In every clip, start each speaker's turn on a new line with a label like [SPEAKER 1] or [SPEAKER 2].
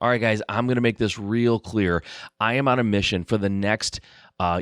[SPEAKER 1] All right, guys, I'm going to make this real clear. I am on a mission for the next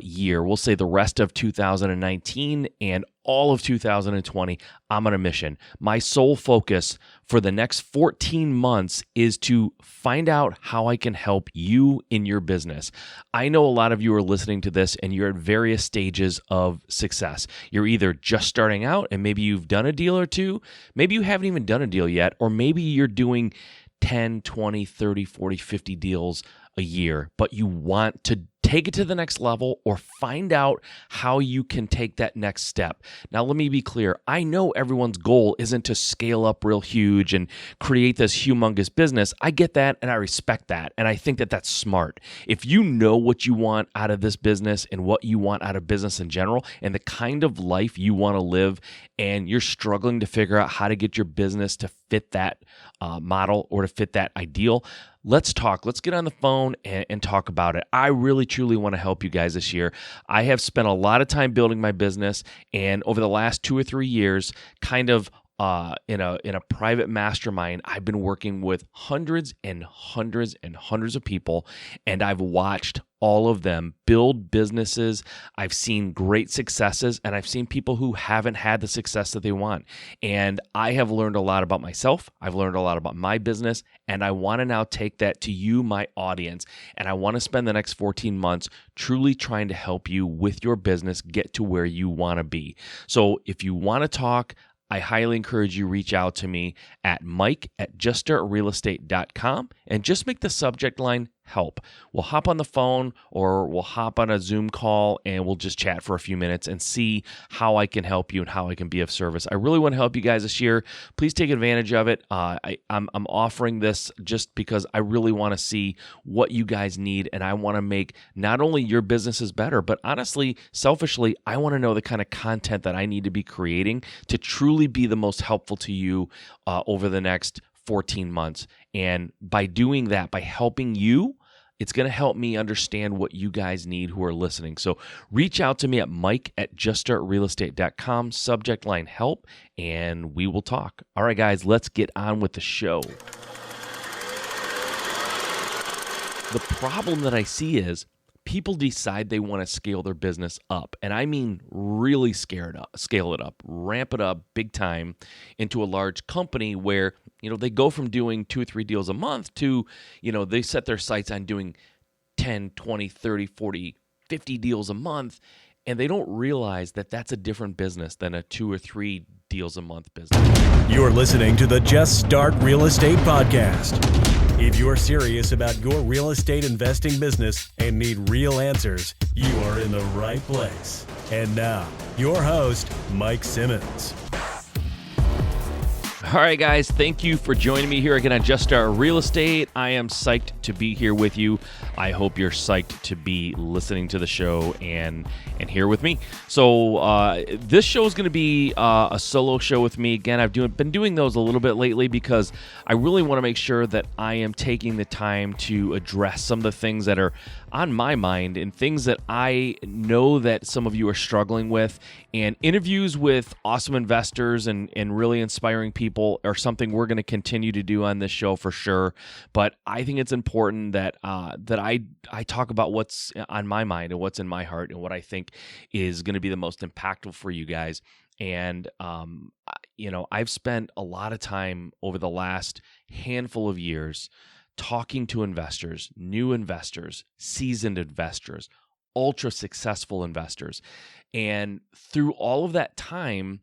[SPEAKER 1] year. We'll say the rest of 2019 and all of 2020. I'm on a mission. My sole focus for the next 14 months is to find out how I can help you in your business. I know a lot of you are listening to this and you're at various stages of success. You're either just starting out and maybe you've done a deal or two. Maybe you haven't even done a deal yet, or maybe you're doing 10, 20, 30, 40, 50 deals a year, but you want to take it to the next level or find out how you can take that next step. Now, let me be clear. I know everyone's goal isn't to scale up real huge and create this humongous business. I get that and I respect that. And I think that that's smart. If you know what you want out of this business and what you want out of business in general and the kind of life you want to live, and you're struggling to figure out how to get your business to fit that model or to fit that ideal, let's talk. Let's get on the phone and talk about it. I really, truly want to help you guys this year. I have spent a lot of time building my business, and over the last 2 or 3 years, kind of in a private mastermind, I've been working with hundreds and hundreds and hundreds of people, and I've watched all of them build businesses. I've seen great successes, and I've seen people who haven't had the success that they want. And I have learned a lot about myself. I've learned a lot about my business, and I want to now take that to you, my audience. And I want to spend the next 14 months truly trying to help you with your business get to where you want to be. So if you want to talk, I highly encourage you reach out to me at mike@juststartrealestate.com and just make the subject line help. We'll hop on the phone or we'll hop on a Zoom call and we'll just chat for a few minutes and see how I can help you and how I can be of service. I really want to help you guys this year. Please take advantage of it. I'm offering this just because I really want to see what you guys need, and I want to make not only your businesses better, but honestly, selfishly, I want to know the kind of content that I need to be creating to truly be the most helpful to you over the next 14 months. And by doing that, by helping you, it's going to help me understand what you guys need who are listening. So reach out to me at mike@juststartrealestate.com, subject line help, and we will talk. All right, guys, let's get on with the show. The problem that I see is people decide they want to scale their business up. And I mean really scale it up, ramp it up big time into a large company where, they go from doing 2 or 3 deals a month to, they set their sights on doing 10, 20, 30, 40, 50 deals a month. And they don't realize that that's a different business than a 2 or 3 deals a month business.
[SPEAKER 2] You're listening to the Just Start Real Estate Podcast. If you're serious about your real estate investing business and need real answers, you are in the right place. And now, your host, Mike Simmons.
[SPEAKER 1] All right, guys, thank you for joining me here again on Just Start Real Estate. I am psyched to be here with you. I hope you're psyched to be listening to the show and here with me. So this show is going to be a solo show with me. Again, I've been doing those a little bit lately because I really want to make sure that I am taking the time to address some of the things that are on my mind and things that I know that some of you are struggling with. And interviews with awesome investors and really inspiring people are something we're going to continue to do on this show for sure. But I think it's important that I talk about what's on my mind and what's in my heart and what I think is going to be the most impactful for you guys. And, I've spent a lot of time over the last handful of years talking to investors, new investors, seasoned investors, ultra successful investors. And through all of that time,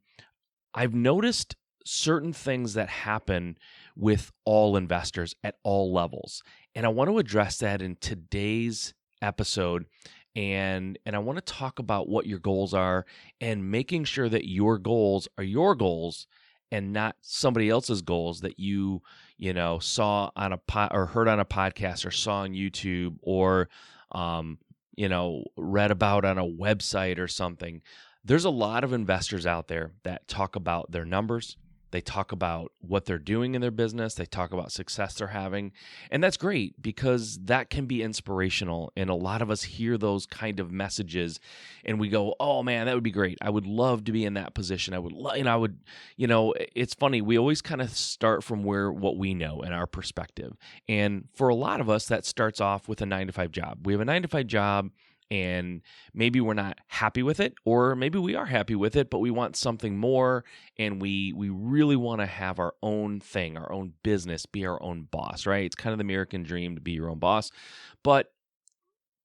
[SPEAKER 1] I've noticed certain things that happen with all investors at all levels. And I want to address that in today's episode. And I want to talk about what your goals are and making sure that your goals are your goals and not somebody else's goals that you saw on or heard on a podcast or saw on YouTube or read about on a website or something. There's a lot of investors out there that talk about their numbers, They talk about what they're doing in their business. They talk about success they're having. And that's great because that can be inspirational. And a lot of us hear those kind of messages and we go, oh man, that would be great. I would love to be in that position. It's funny. We always kind of start from what we know and our perspective. And for a lot of us, that starts off with a 9-to-5 job. We have a 9-to-5 job. And maybe we're not happy with it, or maybe we are happy with it, but we want something more, and we really want to have our own thing, our own business, be our own boss, right? It's kind of the American dream to be your own boss. But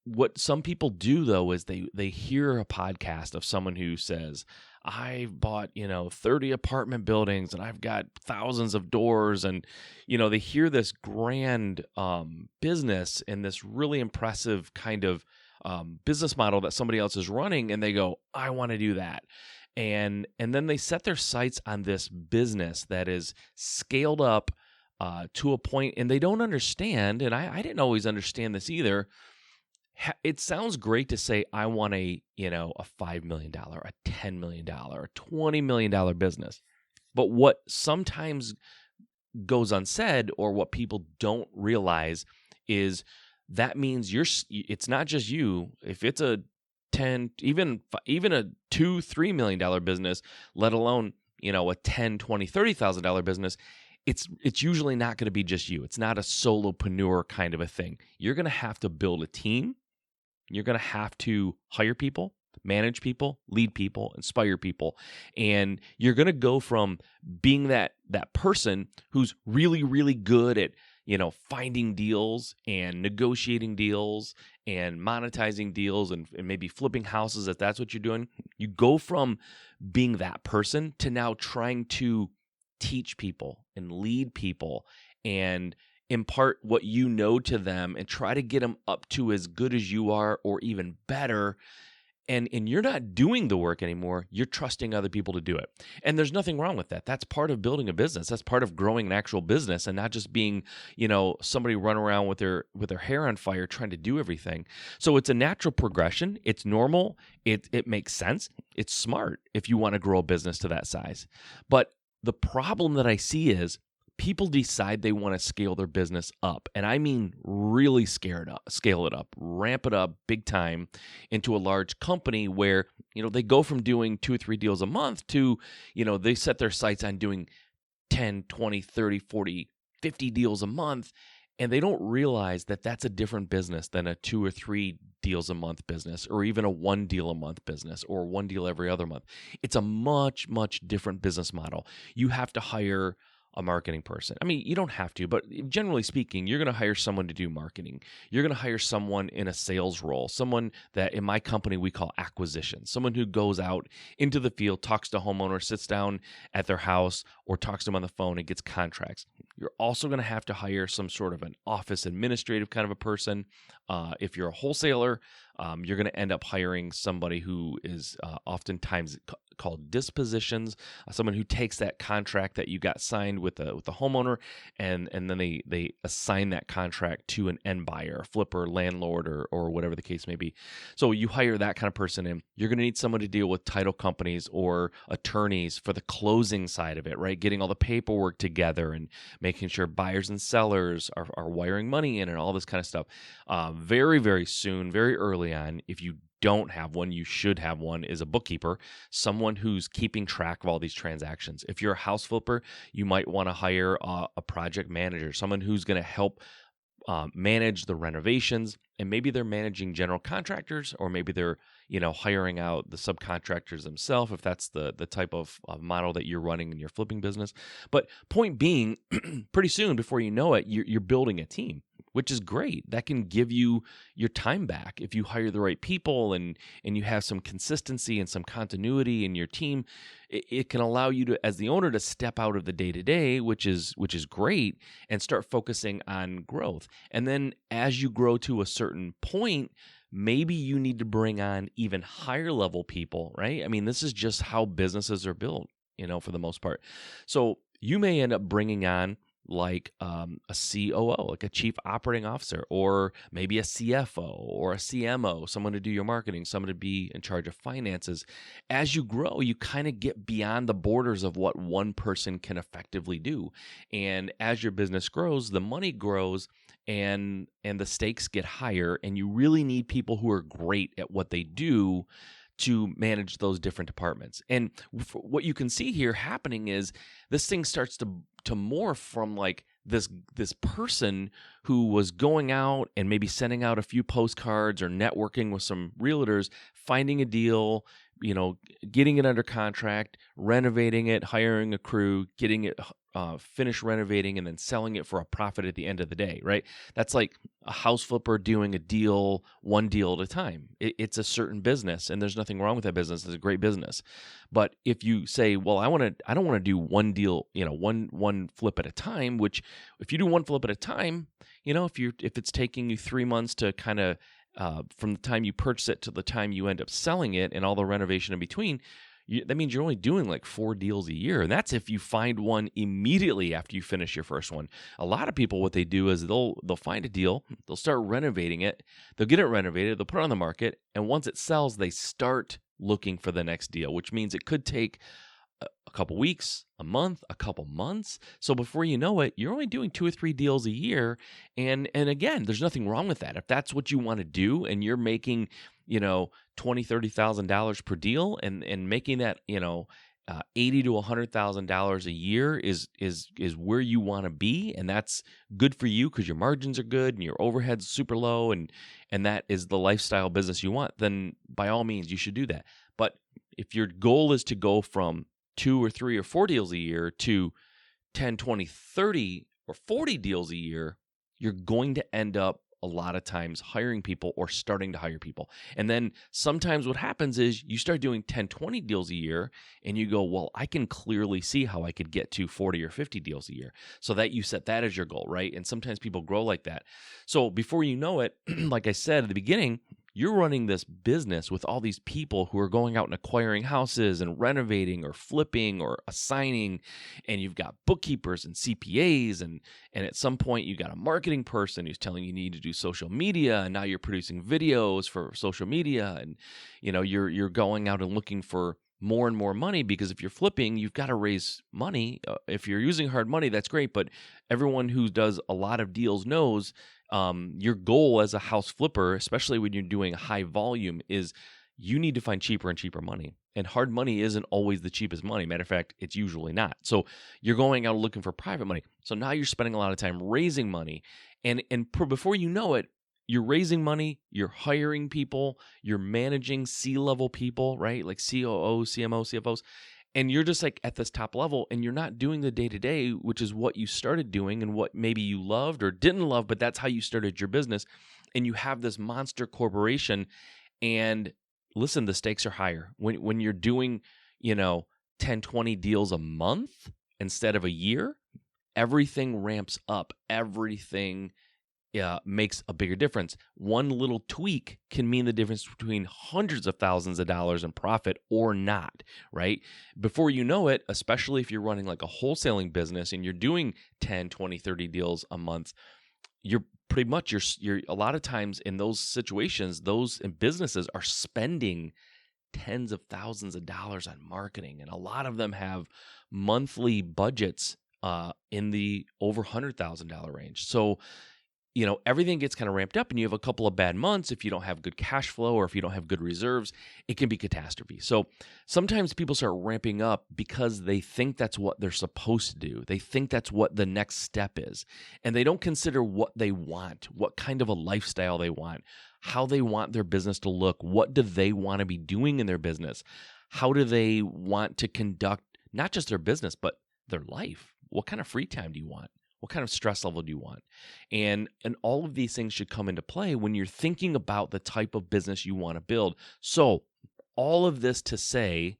[SPEAKER 1] what some people do, though, is they hear a podcast of someone who says, I've bought, 30 apartment buildings and I've got thousands of doors. And, they hear this grand business and this really impressive kind of business model that somebody else is running, and they go, I want to do that. And then they set their sights on this business that is scaled up to a point, and they don't understand, and I didn't always understand this either. It sounds great to say, I want a $5 million, a $10 million, a $20 million business. But what sometimes goes unsaid, or what people don't realize, is that means it's not just you. If it's a 10, even a $2-3 million business, let alone, a 10, 20, $30,000 business, it's usually not going to be just you. It's not a solopreneur kind of a thing. You're going to have to build a team. You're going to have to hire people, manage people, lead people, inspire people. And you're going to go from being that person who's really, really good at finding deals and negotiating deals and monetizing deals and maybe flipping houses, if that's what you're doing. You go from being that person to now trying to teach people and lead people and impart what you know to them and try to get them up to as good as you are or even better. And you're not doing the work anymore. You're trusting other people to do it. And there's nothing wrong with that. That's part of building a business. That's part of growing an actual business and not just being, somebody running around with their hair on fire trying to do everything. So it's a natural progression. It's normal. It makes sense. It's smart if you want to grow a business to that size. But the problem that I see is people decide they want to scale their business up. And I mean really scale it up, ramp it up big time into a large company where, they go from doing 2 or 3 deals a month to, they set their sights on doing 10, 20, 30, 40, 50 deals a month. And they don't realize that that's a different business than a 2 or 3 deals a month business, or even a 1 deal a month business, or 1 deal every other month. It's a much, much different business model. You have to hire a marketing person. I mean, you don't have to, but generally speaking, you're going to hire someone to do marketing. You're going to hire someone in a sales role, someone that in my company we call acquisition, someone who goes out into the field, talks to homeowners, sits down at their house or talks to them on the phone and gets contracts. You're also going to have to hire some sort of an office administrative kind of a person. If you're a wholesaler, you're going to end up hiring somebody who is oftentimes called dispositions, someone who takes that contract that you got signed with the homeowner, and then they assign that contract to an end buyer, a flipper, landlord, or whatever the case may be. So you hire that kind of person in. You're going to need someone to deal with title companies or attorneys for the closing side of it, right? Getting all the paperwork together and making sure buyers and sellers are wiring money in and all this kind of stuff. Very, very soon, very early on, if you don't have one, you should have one, is a bookkeeper, someone who's keeping track of all these transactions. If you're a house flipper, you might want to hire a project manager, someone who's going to help manage the renovations, and maybe they're managing general contractors, or maybe they're hiring out the subcontractors themselves, if that's the type of model that you're running in your flipping business. But point being, pretty soon, before you know it, you're building a team, which is great. That can give you your time back if you hire the right people and you have some consistency and some continuity in your team. It can allow you to, as the owner, to step out of the day-to-day, which is great, and start focusing on growth. And then as you grow to a certain point, maybe you need to bring on even higher level people, right? I mean, this is just how businesses are built, for the most part. So you may end up bringing on like a COO, like a chief operating officer, or maybe a CFO or a CMO, someone to do your marketing, someone to be in charge of finances. As you grow, you kind of get beyond the borders of what one person can effectively do. And as your business grows, the money grows and the stakes get higher, and you really need people who are great at what they do to manage those different departments. And what you can see here happening is this thing starts to morph from like this person who was going out and maybe sending out a few postcards or networking with some realtors, finding a deal, getting it under contract, renovating it, hiring a crew, getting it finished renovating, and then selling it for a profit at the end of the day, right? That's like a house flipper doing a deal, one deal at a time. It's a certain business, and there's nothing wrong with that business. It's a great business. But if you say, well, I don't want to do one deal, one flip at a time, which if you do one flip at a time, if it's taking you 3 months to kind of from the time you purchase it to the time you end up selling it and all the renovation in between, that means you're only doing like 4 deals a year. And that's if you find one immediately after you finish your first one. A lot of people, what they do is they'll find a deal, they'll start renovating it, they'll get it renovated, they'll put it on the market, and once it sells, they start looking for the next deal, which means it could take a couple weeks, a month, a couple months. So before you know it, you're only doing 2 or 3 deals a year. And again, there's nothing wrong with that. If that's what you want to do and you're making, $20,000-$30,000 per deal and making that, $80,000 to $100,000 a year is where you want to be, and that's good for you because your margins are good and your overhead's super low, and that is the lifestyle business you want, then by all means you should do that. But if your goal is to go from 2 or 3 or 4 deals a year to 10, 20, 30 or 40 deals a year, you're going to end up a lot of times hiring people or starting to hire people. And then sometimes what happens is you start doing 10, 20 deals a year and you go, well, I can clearly see how I could get to 40 or 50 deals a year. So that you set that as your goal, right? And sometimes people grow like that. So before you know it, like I said at the beginning, you're running this business with all these people who are going out and acquiring houses and renovating or flipping or assigning, and you've got bookkeepers and CPAs, and at some point you got a marketing person who's telling you need to do social media, and now you're producing videos for social media, and you're going out and looking for more and more money, because if you're flipping, you've got to raise money. If you're using hard money, that's great, but everyone who does a lot of deals knows your goal as a house flipper, especially when you're doing high volume, is you need to find cheaper and cheaper money. And hard money isn't always the cheapest money. Matter of fact, it's usually not. So you're going out looking for private money. So now you're spending a lot of time raising money. And before you know it, you're raising money, you're hiring people, you're managing C-level people, right? Like COOs, CMOs, CFOs. And you're just like at this top level, and you're not doing the day-to-day, which is what you started doing and what maybe you loved or didn't love, but that's how you started your business. And you have this monster corporation. And listen, the stakes are higher. When you're doing, 10, 20 deals a month instead of a year, everything ramps up. Everything makes a bigger difference. One little tweak can mean the difference between hundreds of thousands of dollars in profit or not, right? Before you know it, especially if you're running like a wholesaling business and you're doing 10, 20, 30 deals a month, you're pretty much, you're a lot of times in those situations, those businesses are spending tens of thousands of dollars on marketing. And a lot of them have monthly budgets in the over $100,000 range. So everything gets kind of ramped up, and you have a couple of bad months. If you don't have good cash flow or if you don't have good reserves, it can be catastrophe. So sometimes people start ramping up because they think that's what they're supposed to do. They think that's what the next step is, and they don't consider what they want, what kind of a lifestyle they want, how they want their business to look, what do they want to be doing in their business, how do they want to conduct not just their business, but their life. What kind of free time do you want? What kind of stress level do you want? And all of these things should come into play when you're thinking about the type of business you want to build. So all of this to say,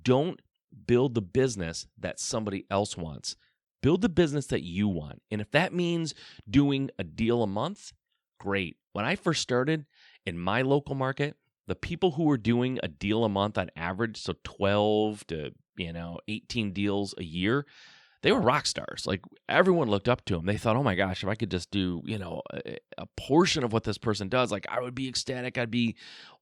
[SPEAKER 1] don't build the business that somebody else wants. Build the business that you want. And if that means doing a deal a month, great. When I first started in my local market, the people who were doing a deal a month on average, so 12 to 18 deals a year, they were rock stars. Like everyone looked up to them. They thought, oh my gosh, if I could just do, a portion of what this person does, like I would be ecstatic. I'd be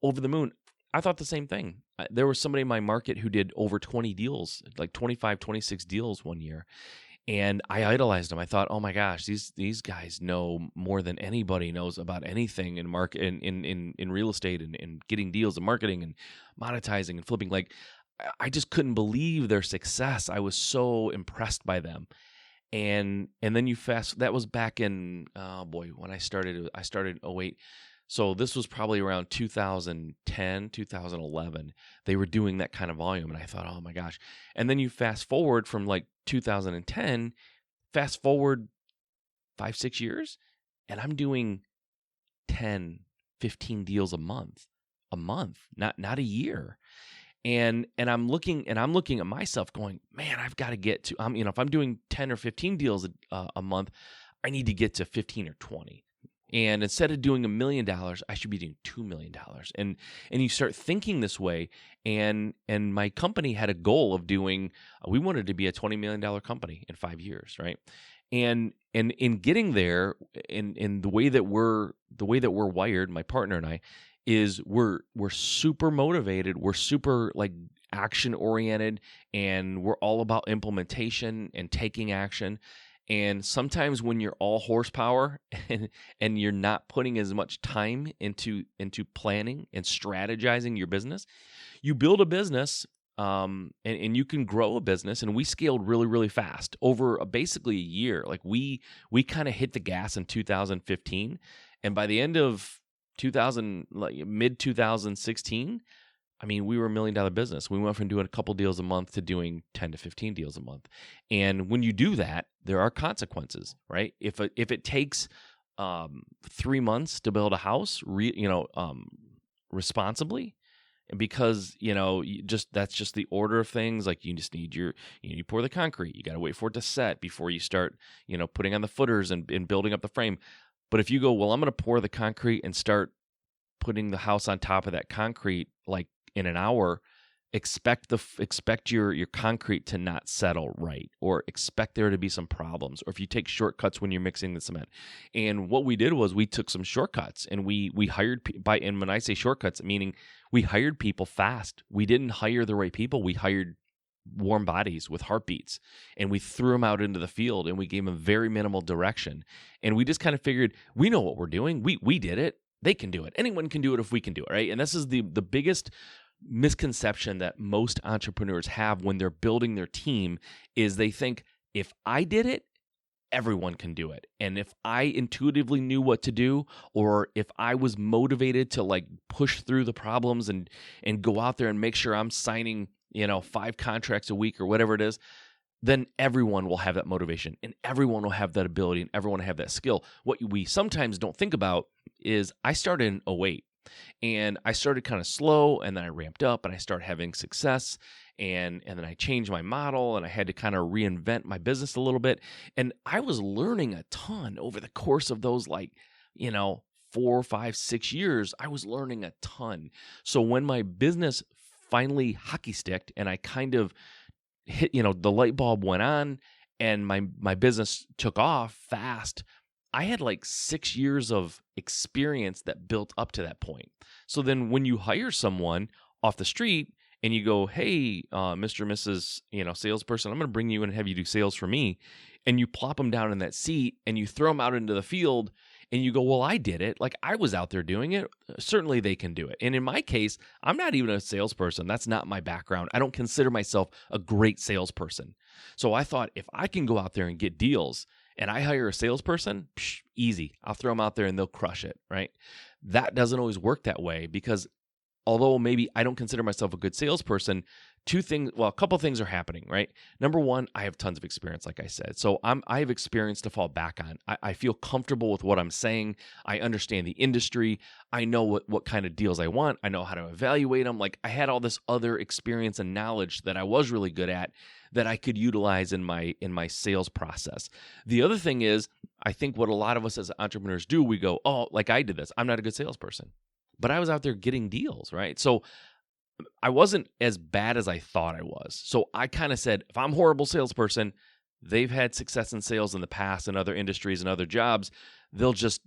[SPEAKER 1] over the moon. I thought the same thing. There was somebody in my market who did over 20 deals, like 25, 26 deals one year. And I idolized them. I thought, oh my gosh, these guys know more than anybody knows about anything in market in real estate and getting deals and marketing and monetizing and flipping. Like I just couldn't believe their success. I was so impressed by them. And then that was back in when I started in 08. So this was probably around 2010, 2011. They were doing that kind of volume. And I thought, oh my gosh. And then you fast forward from like 2010, fast forward 5-6 years, and I'm doing 10, 15 deals a month, not a year. And I'm looking at myself going, man, I've got to get to, if I'm doing 10 or 15 deals a month, I need to get to 15 or 20. And instead of doing $1 million, I should be doing $2 million. And you start thinking this way. And my company had a goal of doing, we wanted to be a $20 million company in 5 years, right? And in getting there, in the way that we're wired, my partner and I, is we're super motivated. We're super like action oriented, and we're all about implementation and taking action. And sometimes when you're all horsepower and you're not putting as much time into planning and strategizing your business, you build a business and you can grow a business. And we scaled really, really fast over basically a year. Like we kind of hit the gas in 2015. And by the end of mid 2016, we were $1 million business. We went from doing a couple deals a month to doing 10 to 15 deals a month. And when you do that, there are consequences, right? If it takes 3 months to build a house, responsibly, and because that's just the order of things. Like you just need you pour the concrete. You got to wait for it to set before you start putting on the footers and building up the frame. But if you go, well, I'm going to pour the concrete and start putting the house on top of that concrete like in an hour, expect your concrete to not settle right, or expect there to be some problems, or if you take shortcuts when you're mixing the cement. And what we did was we took some shortcuts, and we hired and when I say shortcuts, meaning we hired people fast. We didn't hire the right people. We hired warm bodies with heartbeats, and we threw them out into the field, and we gave them very minimal direction. And we just kind of figured, we know what we're doing. We did it. They can do it. Anyone can do it if we can do it, right? And this is the biggest misconception that most entrepreneurs have when they're building their team, is they think, if I did it, everyone can do it. And if I intuitively knew what to do, or if I was motivated to like push through the problems and go out there and make sure I'm signing 5 contracts a week or whatever it is, then everyone will have that motivation, and everyone will have that ability, and everyone will have that skill. What we sometimes don't think about is I started in 08, and I started kind of slow, and then I ramped up, and I started having success, and then I changed my model, and I had to kind of reinvent my business a little bit. And I was learning a ton over the course of those 4, 5, 6 years. I was learning a ton. So when my business finally hockey sticked, and I kind of hit, the light bulb went on, and my business took off fast, I had like 6 years of experience that built up to that point. So then when you hire someone off the street and you go, hey, Mr. and Mrs., salesperson, I'm going to bring you in and have you do sales for me. And you plop them down in that seat and you throw them out into the field and you go, well, I did it. Like I was out there doing it. Certainly they can do it. And in my case, I'm not even a salesperson. That's not my background. I don't consider myself a great salesperson. So I thought, if I can go out there and get deals, and I hire a salesperson, easy. I'll throw them out there and they'll crush it, right? That doesn't always work that way, because although maybe I don't consider myself a good salesperson, a couple things are happening, right? Number one, I have tons of experience, like I said. So I have experience to fall back on. I feel comfortable with what I'm saying. I understand the industry. I know what kind of deals I want. I know how to evaluate them. Like I had all this other experience and knowledge that I was really good at, that I could utilize in my sales process. The other thing is, I think what a lot of us as entrepreneurs do, we go, oh, like I did this. I'm not a good salesperson. But I was out there getting deals, right? So I wasn't as bad as I thought I was. So I kind of said, if I'm a horrible salesperson, they've had success in sales in the past and other industries and other jobs, they'll just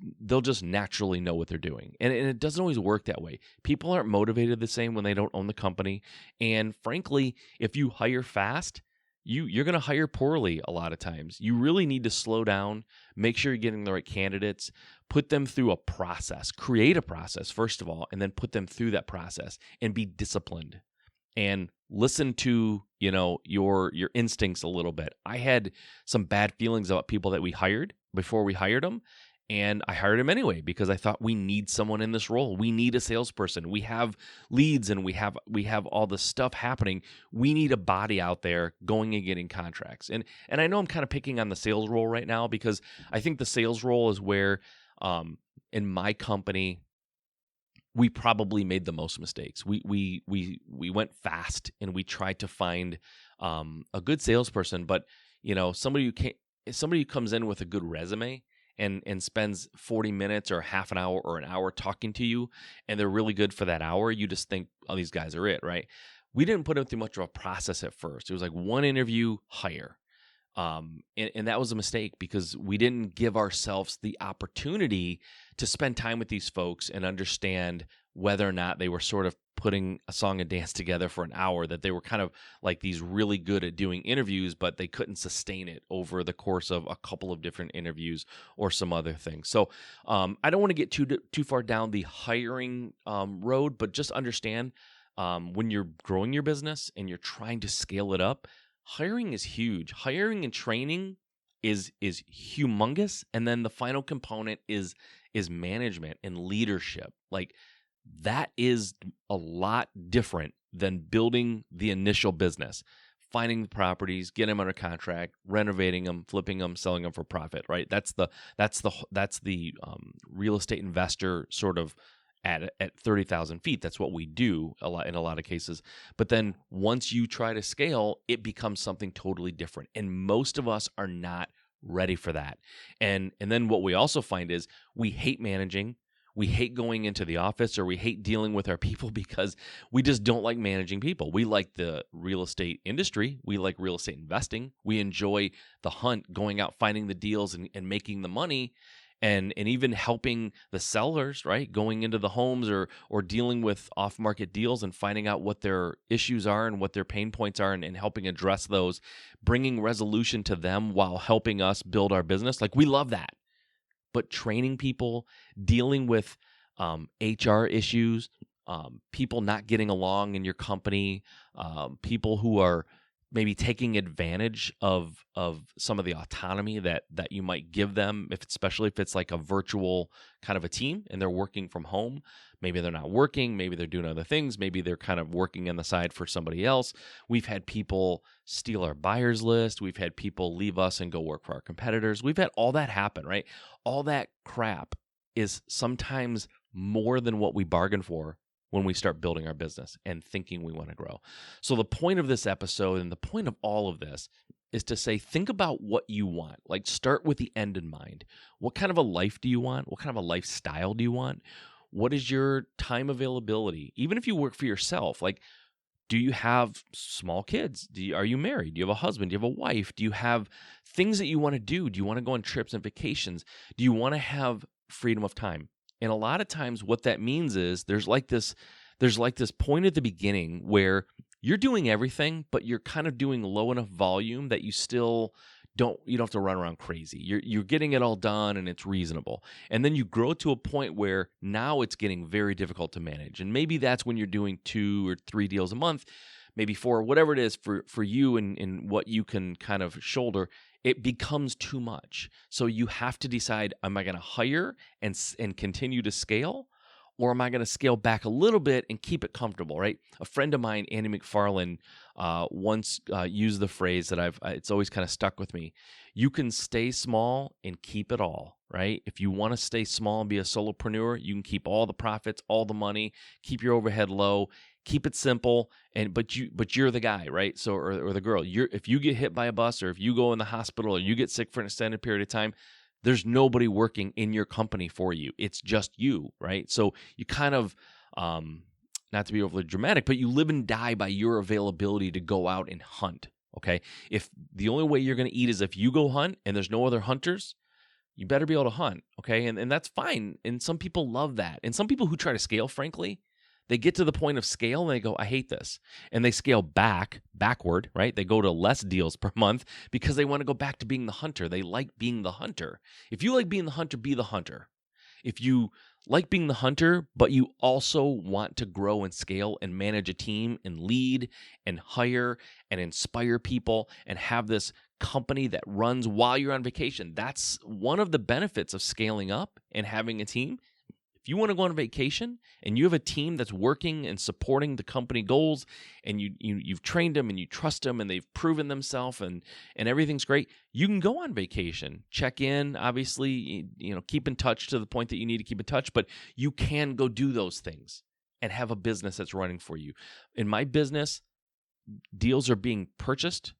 [SPEAKER 1] naturally know what they're doing. And it doesn't always work that way. People aren't motivated the same when they don't own the company. And frankly, if you hire fast, you're going to hire poorly a lot of times. You really need to slow down, make sure you're getting the right candidates, put them through a process, create a process first of all, and then put them through that process and be disciplined and listen to, your instincts a little bit. I had some bad feelings about people that we hired before we hired them. And I hired him anyway because I thought we need someone in this role. We need a salesperson. We have leads and we have all this stuff happening. We need a body out there going and getting contracts. And I know I'm kind of picking on the sales role right now because I think the sales role is where in my company we probably made the most mistakes. We went fast and we tried to find a good salesperson, but somebody who comes in with a good resume and spends 40 minutes or half an hour or an hour talking to you, and they're really good for that hour, you just think, oh, these guys are it, right? We didn't put them through much of a process at first. It was like one interview, hire. And that was a mistake because we didn't give ourselves the opportunity to spend time with these folks and understand whether or not they were sort of putting a song and dance together for an hour, that they were kind of like these really good at doing interviews, but they couldn't sustain it over the course of a couple of different interviews or some other things. So I don't want to get too far down the hiring road, but just understand when you're growing your business and you're trying to scale it up, hiring is huge. Hiring and training is humongous. And then the final component is management and leadership. Like, that is a lot different than building the initial business, finding the properties, getting them under contract, renovating them, flipping them, selling them for profit, right? That's the real estate investor sort of at 30,000 feet. That's what we do in a lot of cases. But then once you try to scale, it becomes something totally different. And most of us are not ready for that. And then what we also find is we hate managing. We hate going into the office, or we hate dealing with our people because we just don't like managing people. We like the real estate industry. We like real estate investing. We enjoy the hunt, going out, finding the deals and making the money, and even helping the sellers, right? Going into the homes or dealing with off-market deals and finding out what their issues are and what their pain points are and helping address those, bringing resolution to them while helping us build our business. Like, we love that. But training people, dealing with HR issues, people not getting along in your company, people who are maybe taking advantage of some of the autonomy that you might give them, especially if it's like a virtual kind of a team and they're working from home. Maybe they're not working, maybe they're doing other things, maybe they're kind of working on the side for somebody else. We've had people steal our buyers list. We've had people leave us and go work for our competitors. We've had all that happen, right? All that crap is sometimes more than what we bargained for when we start building our business and thinking we want to grow. So the point of this episode and the point of all of this is to say, think about what you want. Like, start with the end in mind. What kind of a life do you want? What kind of a lifestyle do you want? What is your time availability? Even if you work for yourself, like, do you have small kids? Are you married? Do you have a husband? Do you have a wife? Do you have things that you want to do? Do you want to go on trips and vacations? Do you want to have freedom of time? And a lot of times what that means is there's like this point at the beginning where you're doing everything, but you're kind of doing low enough volume that you don't have to run around crazy. You're getting it all done and it's reasonable. And then you grow to a point where now it's getting very difficult to manage. And maybe that's when you're doing 2 or 3 deals a month, maybe 4, whatever it is for you and what you can kind of shoulder. It becomes too much. So you have to decide, am I going to hire and continue to scale? Or am I going to scale back a little bit and keep it comfortable, right? A friend of mine, Andy McFarland, once used the phrase that it's always kind of stuck with me. You can stay small and keep it all, right? If you want to stay small and be a solopreneur, you can keep all the profits, all the money, keep your overhead low, keep it simple, but you're the guy, right? So or the girl. If you get hit by a bus, or if you go in the hospital, or you get sick for an extended period of time, there's nobody working in your company for you. It's just you, right? So you kind of, not to be overly dramatic, but you live and die by your availability to go out and hunt, Okay. If the only way you're going to eat is if you go hunt and there's no other hunters, you better be able to hunt. Okay. And that's fine. And some people love that. And some people who try to scale, frankly, they get to the point of scale and they go, I hate this. And they scale backward, right? They go to less deals per month because they want to go back to being the hunter. They like being the hunter. If you like being the hunter, be the hunter. If you like being the hunter, but you also want to grow and scale and manage a team and lead and hire and inspire people and have this company that runs while you're on vacation, that's one of the benefits of scaling up and having a team. If you want to go on vacation and you have a team that's working and supporting the company goals and you've trained them and you trust them and they've proven themselves and everything's great, you can go on vacation, check in, obviously, keep in touch to the point that you need to keep in touch, but you can go do those things and have a business that's running for you. In my business, deals are being purchased,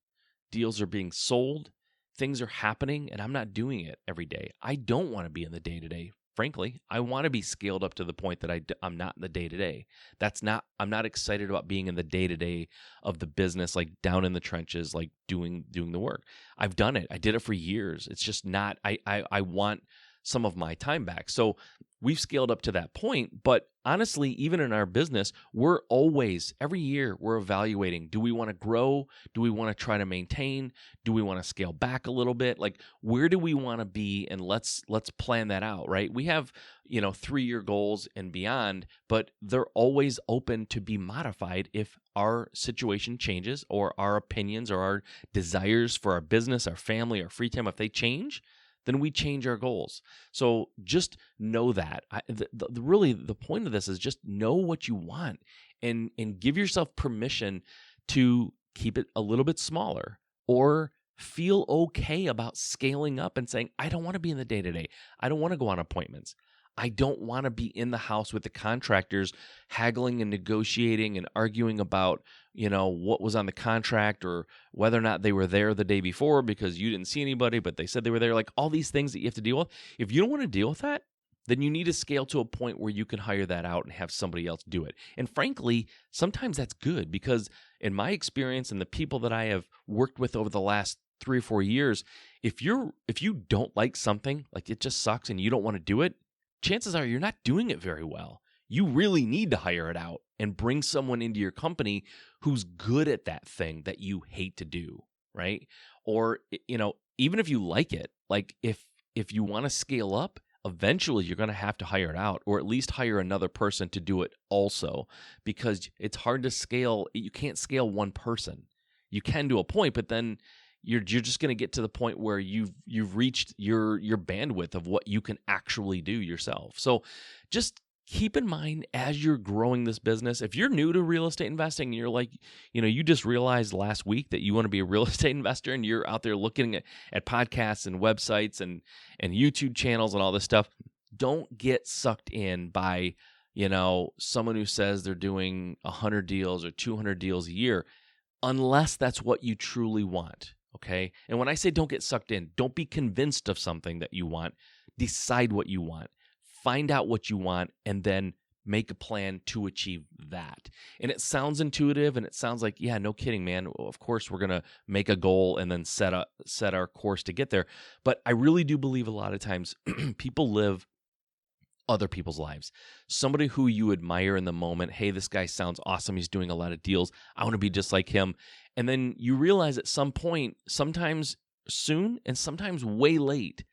[SPEAKER 1] deals are being sold, things are happening, and I'm not doing it every day. I don't want to be in the day-to-day. Frankly, I want to be scaled up to the point that I'm not in the day-to-day. I'm not excited about being in the day-to-day of the business, like down in the trenches, like doing the work. I've done it. I did it for years. It's just not, I want some of my time back. So we've scaled up to that point, but honestly, even in our business, we're always, every year, we're evaluating, do we want to grow? Do we want to try to maintain? Do we want to scale back a little bit? Like, where do we want to be? And let's plan that out, right? We have, 3-year goals and beyond, but they're always open to be modified if our situation changes or our opinions or our desires for our business, our family, our free time, if they change, then we change our goals. So just know that. Really, the point of this is just know what you want and give yourself permission to keep it a little bit smaller or feel okay about scaling up and saying, I don't want to be in the day-to-day. I don't want to go on appointments. I don't want to be in the house with the contractors haggling and negotiating and arguing about, what was on the contract or whether or not they were there the day before because you didn't see anybody, but they said they were there. Like all these things that you have to deal with. If you don't want to deal with that, then you need to scale to a point where you can hire that out and have somebody else do it. And frankly, sometimes that's good because in my experience and the people that I have worked with over the last 3 or 4 years, if you don't like something, like it just sucks and you don't want to do it, chances are you're not doing it very well. You really need to hire it out and bring someone into your company who's good at that thing that you hate to do, right? Or, even if you like it, like if you want to scale up, eventually you're going to have to hire it out or at least hire another person to do it also because it's hard to scale. You can't scale one person. You can to a point, but then you're just going to get to the point where you've reached your bandwidth of what you can actually do yourself. So just keep in mind as you're growing this business, if you're new to real estate investing and you're like, you just realized last week that you want to be a real estate investor and you're out there looking at podcasts and websites and YouTube channels and all this stuff, don't get sucked in by, someone who says they're doing 100 deals or 200 deals a year, unless that's what you truly want. Okay. And when I say don't get sucked in, don't be convinced of something that you want. Decide what you want. Find out what you want and then make a plan to achieve that. And it sounds intuitive and it sounds like, yeah, no kidding, man. Of course, we're going to make a goal and then set our course to get there. But I really do believe a lot of times people live other people's lives. Somebody who you admire in the moment, hey, this guy sounds awesome. He's doing a lot of deals. I want to be just like him. And then you realize at some point, sometimes soon and sometimes way late,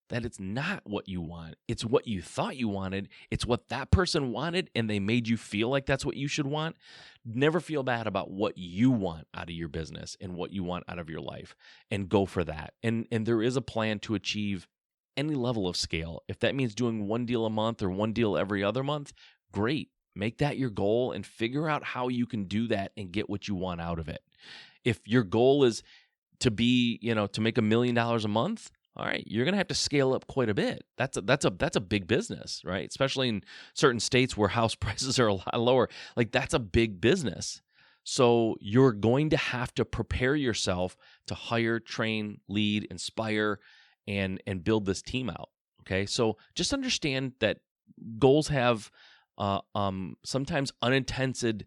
[SPEAKER 1] that it's not what you want. It's what you thought you wanted. It's what that person wanted, and they made you feel like that's what you should want. Never feel bad about what you want out of your business and what you want out of your life, and go for that. And there is a plan to achieve any level of scale. If that means doing 1 deal a month or 1 deal every other month, great. Make that your goal and figure out how you can do that and get what you want out of it. If your goal is to be, to make $1 million a month, all right, you're going to have to scale up quite a bit. That's a big business, right? Especially in certain states where house prices are a lot lower. Like that's a big business. So you're going to have to prepare yourself to hire, train, lead, inspire, and build this team out. Okay, so just understand that goals have sometimes unintended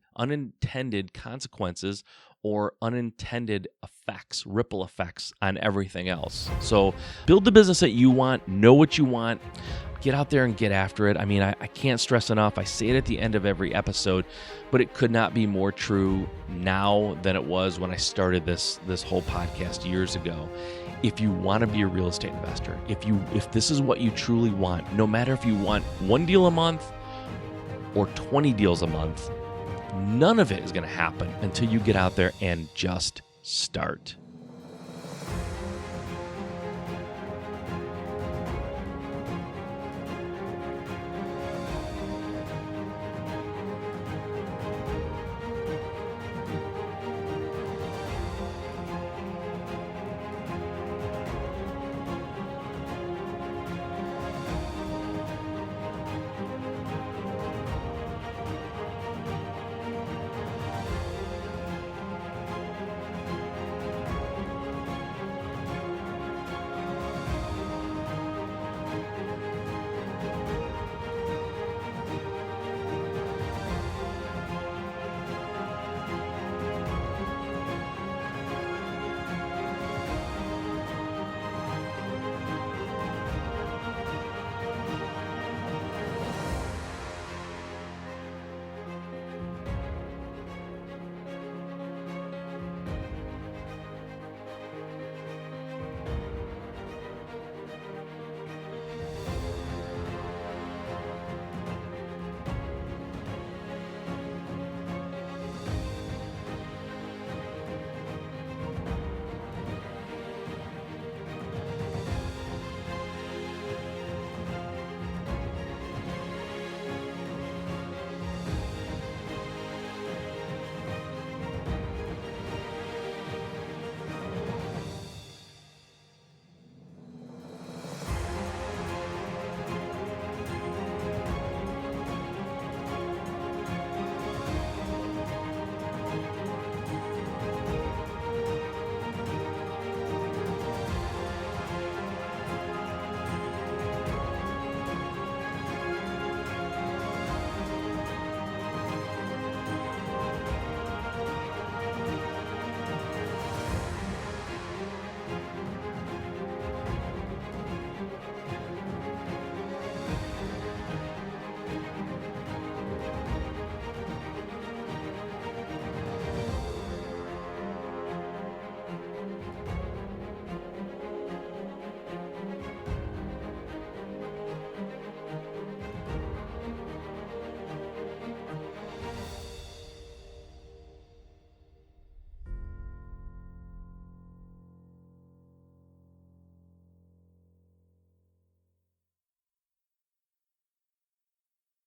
[SPEAKER 1] consequences or unintended effects, ripple effects on everything else. So build the business that you want, know what you want, get out there and get after it. I mean, I can't stress enough. I say it at the end of every episode, but it could not be more true now than it was when I started this whole podcast years ago. If you want to be a real estate investor, if this is what you truly want, no matter if you want 1 deal a month or 20 deals a month, none of it is going to happen until you get out there and just start.